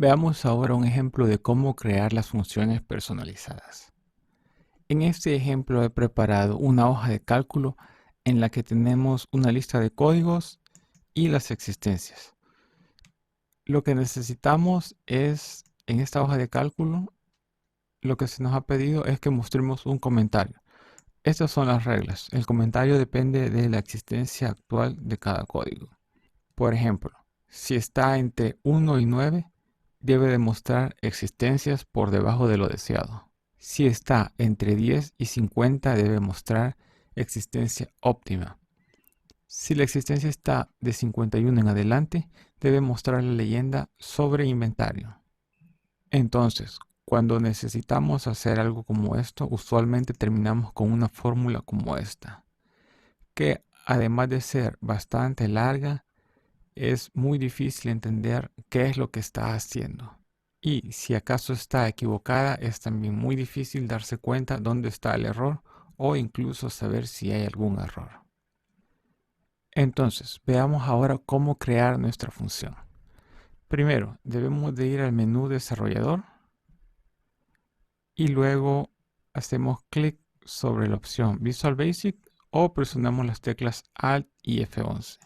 Veamos ahora un ejemplo de cómo crear las funciones personalizadas. En este ejemplo he preparado una hoja de cálculo en la que tenemos una lista de códigos y las existencias. Lo que necesitamos es, en esta hoja de cálculo, lo que se nos ha pedido es que mostremos un comentario. Estas son las reglas. El comentario depende de la existencia actual de cada código. Por ejemplo, si está entre 1 y 9, debe demostrar existencias por debajo de lo deseado. Si está entre 10 y 50, debe mostrar existencia óptima. Si la existencia está de 51 en adelante, debe mostrar la leyenda sobre inventario. Entonces, cuando necesitamos hacer algo como esto, usualmente terminamos con una fórmula como esta, que además de ser bastante larga, es muy difícil entender qué es lo que está haciendo. Y si acaso está equivocada, es también muy difícil darse cuenta dónde está el error o incluso saber si hay algún error. Entonces, veamos ahora cómo crear nuestra función. Primero, debemos de ir al menú desarrollador y luego hacemos clic sobre la opción Visual Basic o presionamos las teclas Alt y F11.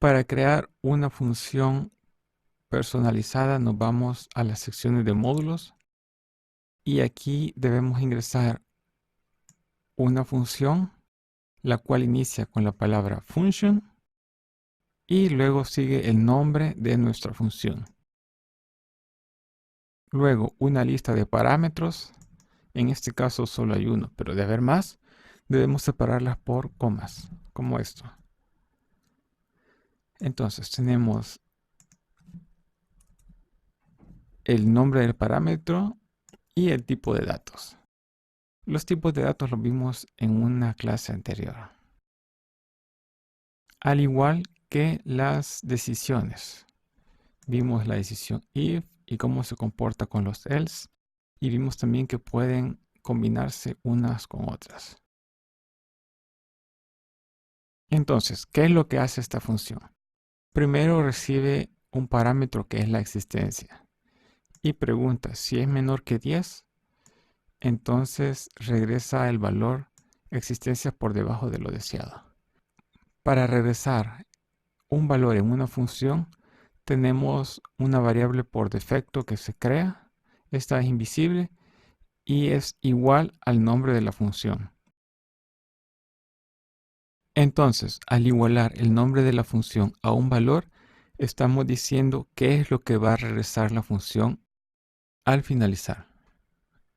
Para crear una función personalizada nos vamos a las secciones de módulos y aquí debemos ingresar una función la cual inicia con la palabra function y luego sigue el nombre de nuestra función. Luego una lista de parámetros, en este caso solo hay uno, pero de haber más, debemos separarlas por comas, como esto. Entonces tenemos el nombre del parámetro y el tipo de datos. Los tipos de datos los vimos en una clase anterior. Al igual que las decisiones. Vimos la decisión if y cómo se comporta con los else. Y vimos también que pueden combinarse unas con otras. Entonces, ¿qué es lo que hace esta función? Primero recibe un parámetro que es la existencia. Y pregunta si es menor que 10. Entonces regresa el valor existencia por debajo de lo deseado. Para regresar un valor en una función, tenemos una variable por defecto que se crea. Esta es invisible y es igual al nombre de la función. Entonces, al igualar el nombre de la función a un valor, estamos diciendo qué es lo que va a regresar la función al finalizar.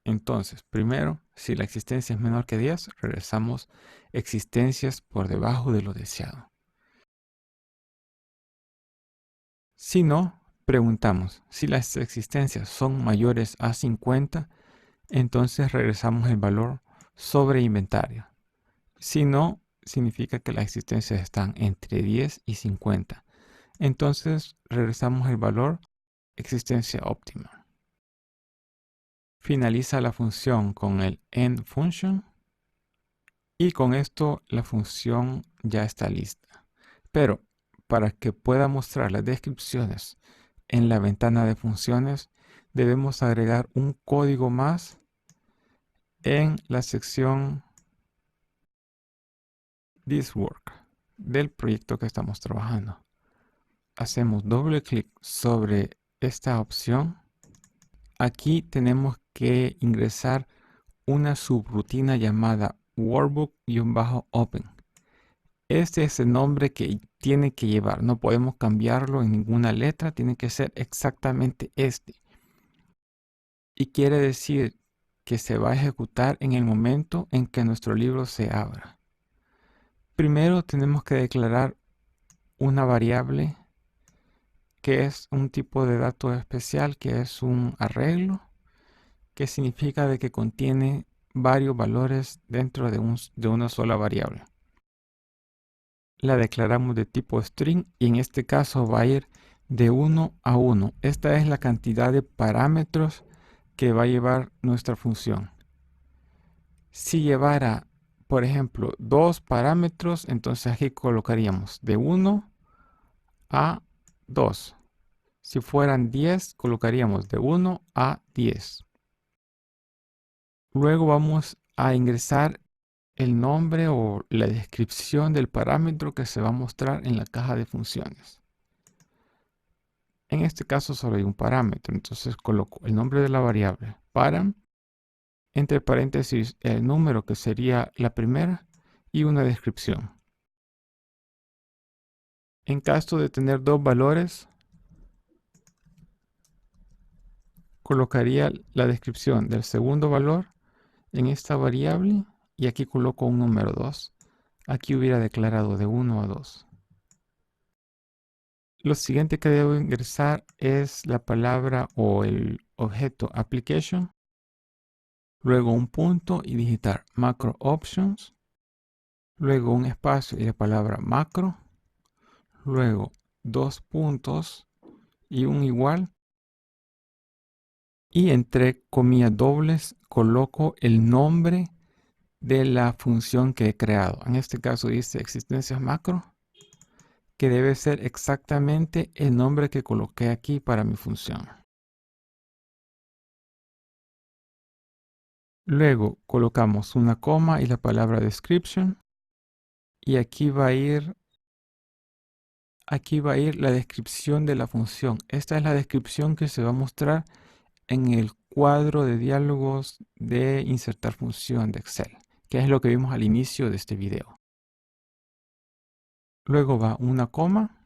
Entonces, primero, si la existencia es menor que 10, regresamos existencias por debajo de lo deseado. Si no, preguntamos si las existencias son mayores a 50, entonces regresamos el valor sobre inventario. Si no, significa que las existencias están entre 10 y 50. Entonces regresamos el valor existencia óptima. Finaliza la función con el end function y con esto la función ya está lista. Pero para que pueda mostrar las descripciones en la ventana de funciones, debemos agregar un código más en la sección This Work del proyecto que estamos trabajando. Hacemos doble clic sobre esta opción. Aquí tenemos que ingresar una subrutina llamada workbook-open. Este es el nombre que tiene que llevar. No podemos cambiarlo en ninguna letra. Tiene que ser exactamente este. Y quiere decir que se va a ejecutar en el momento en que nuestro libro se abra. Primero tenemos que declarar una variable que es un tipo de dato especial, que es un arreglo, que significa de que contiene varios valores dentro de una sola variable. La declaramos de tipo string y en este caso va a ir de 1 a 1. Esta es la cantidad de parámetros que va a llevar nuestra función. Si llevara, por ejemplo, 2 parámetros, entonces aquí colocaríamos de 1 a 2. Si fueran 10, colocaríamos de 1 a 10. Luego vamos a ingresar el nombre o la descripción del parámetro que se va a mostrar en la caja de funciones. En este caso solo hay un parámetro, entonces coloco el nombre de la variable param, entre paréntesis el número que sería la primera y una descripción. En caso de tener dos valores, colocaría la descripción del segundo valor en esta variable y aquí coloco un número 2. Aquí hubiera declarado de 1 a 2. Lo siguiente que debo ingresar es la palabra o el objeto application, luego un punto y digitar macro options, luego un espacio y la palabra macro, luego dos puntos y un igual, y entre comillas dobles coloco el nombre de la función que he creado. En este caso dice existencias macro, que debe ser exactamente el nombre que coloqué aquí para mi función. Luego colocamos una coma y la palabra description, y aquí va a ir la descripción de la función. Esta es la descripción que se va a mostrar en el cuadro de diálogos de insertar función de Excel, que es lo que vimos al inicio de este video. Luego va una coma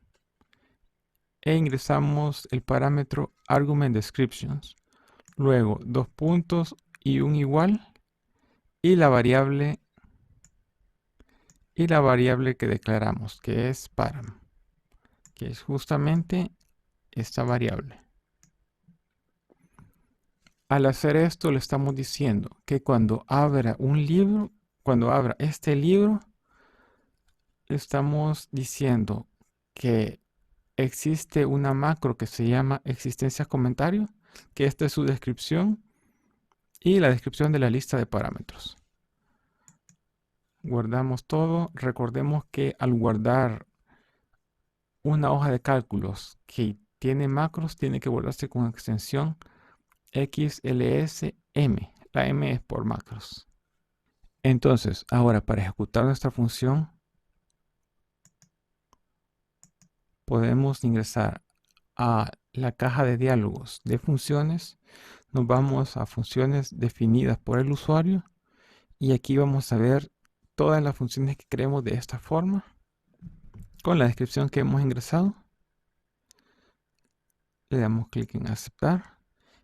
e ingresamos el parámetro argument descriptions. Luego dos puntos y un igual y la variable que declaramos, que es param, que es justamente esta variable. Al hacer esto le estamos diciendo que cuando abra un libro, cuando abra este libro, le estamos diciendo que existe una macro que se llama existencia comentario, que esta es su descripción y la descripción de la lista de parámetros. Guardamos todo. Recordemos que al guardar una hoja de cálculos que tiene macros, tiene que guardarse con extensión XLSM. La M es por macros. Entonces, ahora para ejecutar nuestra función, podemos ingresar a la caja de diálogos de funciones. Nos vamos a funciones definidas por el usuario y aquí vamos a ver todas las funciones que creemos de esta forma con la descripción que hemos ingresado. Le damos clic en aceptar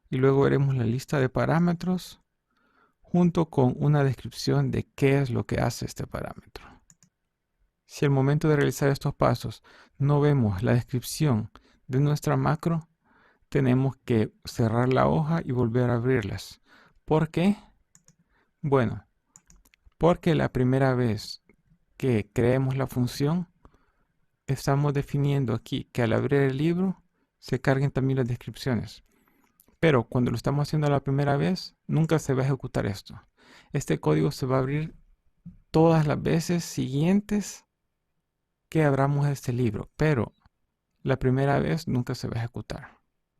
y luego veremos la lista de parámetros junto con una descripción de qué es lo que hace este parámetro. Si al momento de realizar estos pasos no vemos la descripción de nuestra macro, tenemos que cerrar la hoja y volver a abrirlas. ¿Por qué? Bueno, porque la primera vez que creemos la función, estamos definiendo aquí que al abrir el libro se carguen también las descripciones. Pero cuando lo estamos haciendo la primera vez, nunca se va a ejecutar esto. Este código se va a abrir todas las veces siguientes que abramos este libro, pero la primera vez nunca se va a ejecutar.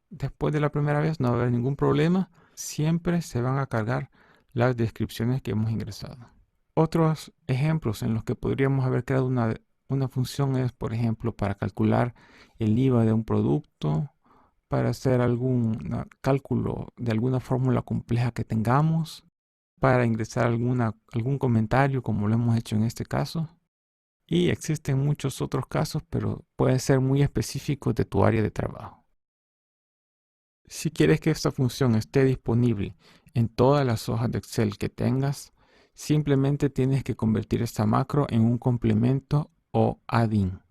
Después de la primera vez no va a haber ningún problema, siempre se van a cargar las descripciones que hemos ingresado. Otros ejemplos en los que podríamos haber creado una función es, por ejemplo, para calcular el IVA de un producto, para hacer algún cálculo de alguna fórmula compleja que tengamos, para ingresar algún comentario como lo hemos hecho en este caso. Y existen muchos otros casos, pero pueden ser muy específicos de tu área de trabajo. Si quieres que esta función esté disponible en todas las hojas de Excel que tengas, simplemente tienes que convertir esta macro en un complemento o add-in.